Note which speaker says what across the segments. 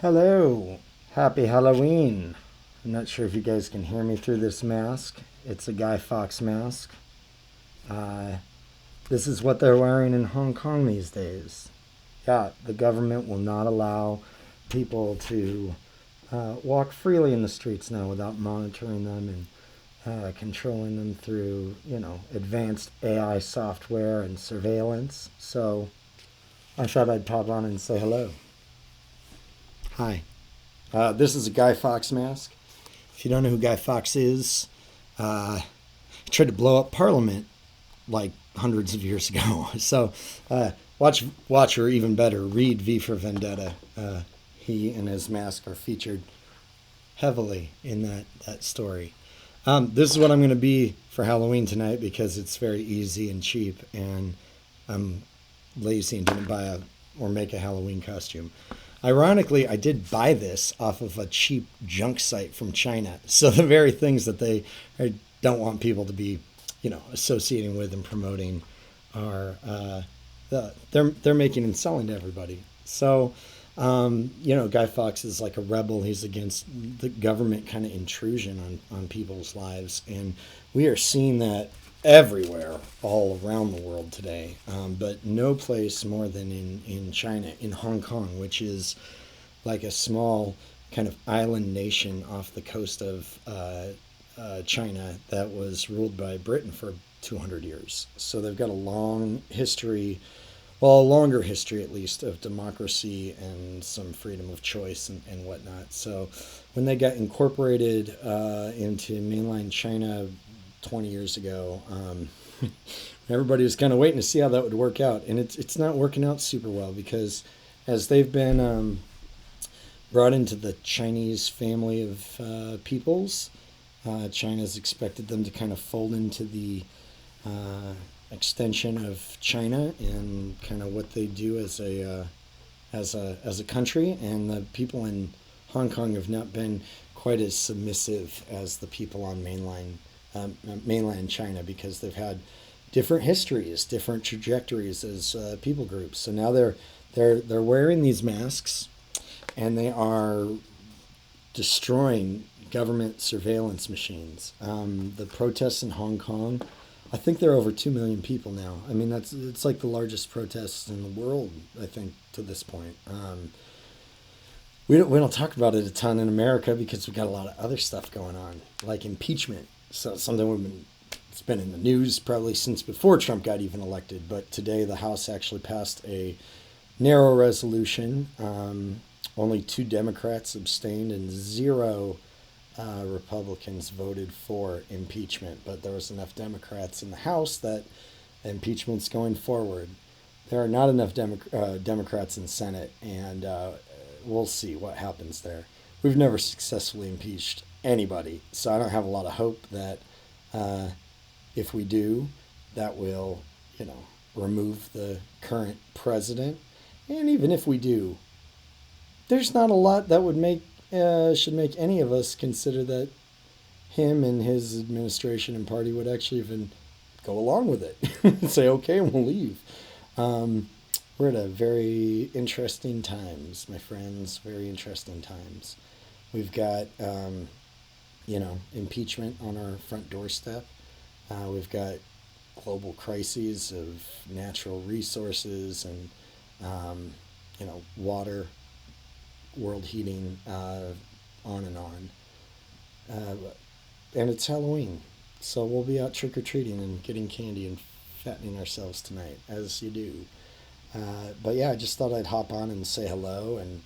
Speaker 1: Hello, happy Halloween. I'm not sure if you guys can hear me through this mask. It's a Guy Fawkes mask. Uh, this is what they're wearing in Hong Kong these days. Yeah, the government will not allow people to walk freely in the streets now without monitoring them and controlling them through, advanced AI software and surveillance. So I thought I'd pop on and say hello. Hi. This is a Guy Fawkes mask. If you don't know who Guy Fawkes is, he tried to blow up Parliament like hundreds of years ago. So watch, or even better, read V for Vendetta. He and his mask are featured heavily in that story. This is what I'm going to be for Halloween tonight because it's very easy and cheap, and I'm lazy and didn't buy or make a Halloween costume. Ironically, I did buy this off of a cheap junk site from China. So the very things that they don't want people to be, associating with and promoting are they're making and selling to everybody. So, Guy Fawkes is like a rebel. He's against the government kind of intrusion on people's lives, and we are seeing that everywhere, all around the world today, but no place more than in China, in Hong Kong, which is like a small kind of island nation off the coast of China that was ruled by Britain for 200 years. So they've got a long history, well, a longer history at least, of democracy and some freedom of choice and whatnot. So when they got incorporated into mainland China 20 years ago, everybody was kind of waiting to see how that would work out, and it's not working out super well because as they've been brought into the Chinese family of peoples, China's expected them to kind of fold into the extension of China and kind of what they do as a country, and the people in Hong Kong have not been quite as submissive as the people on mainland China because they've had different histories, different trajectories as people groups. So now they're wearing these masks, and they are destroying government surveillance machines. The protests in Hong Kong, I think there are over 2 million people now. I mean, it's like the largest protests in the world, I think, to this point. We don't talk about it a ton in America because we've got a lot of other stuff going on, like impeachment. So it's something it's been in the news probably since before Trump got even elected. But today the House actually passed a narrow resolution. Only 2 Democrats abstained and 0 Republicans voted for impeachment. But there was enough Democrats in the House that impeachment's going forward. There are not enough Democrats in the Senate, and we'll see what happens there. We've never successfully impeached anybody, so I don't have a lot of hope that if we do, that will, remove the current president. And even if we do, there's not a lot that would should make any of us consider that him and his administration and party would actually even go along with it. Say, okay, we'll leave. We're at a very interesting times, my friends, very interesting times. We've got, impeachment on our front doorstep. We've got global crises of natural resources and, water, world heating, on and on. And it's Halloween, so we'll be out trick-or-treating and getting candy and fattening ourselves tonight, as you do. But yeah, I just thought I'd hop on and say hello, and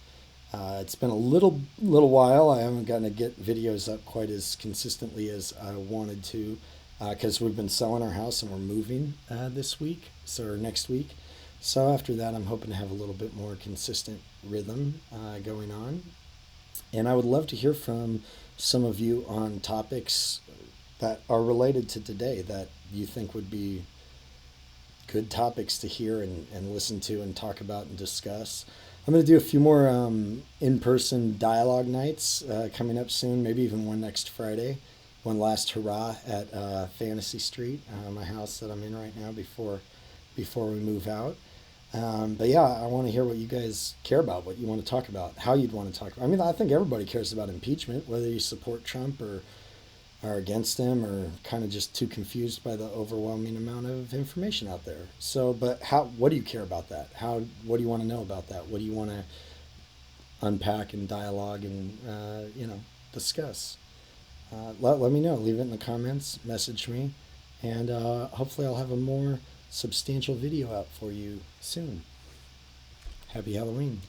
Speaker 1: it's been a little while. I haven't gotten to get videos up quite as consistently as I wanted to, because we've been selling our house and we're moving this week, or next week. So after that, I'm hoping to have a little bit more consistent rhythm going on. And I would love to hear from some of you on topics that are related to today that you think would be good topics to hear and listen to and talk about and discuss. I'm going to do a few more in-person dialogue nights coming up soon, maybe even one next Friday. One last hurrah at Fantasy Street, my house that I'm in right now before we move out. But yeah, I want to hear what you guys care about, what you want to talk about, how you'd want to talk about. I mean, I think everybody cares about impeachment, whether you support Trump or are against him or kind of just too confused by the overwhelming amount of information out there. So, but what do you care about that? What do you want to know about that? What do you want to unpack and dialogue and, discuss? Let me know. Leave it in the comments, message me, and hopefully I'll have a more substantial video out for you soon. Happy Halloween.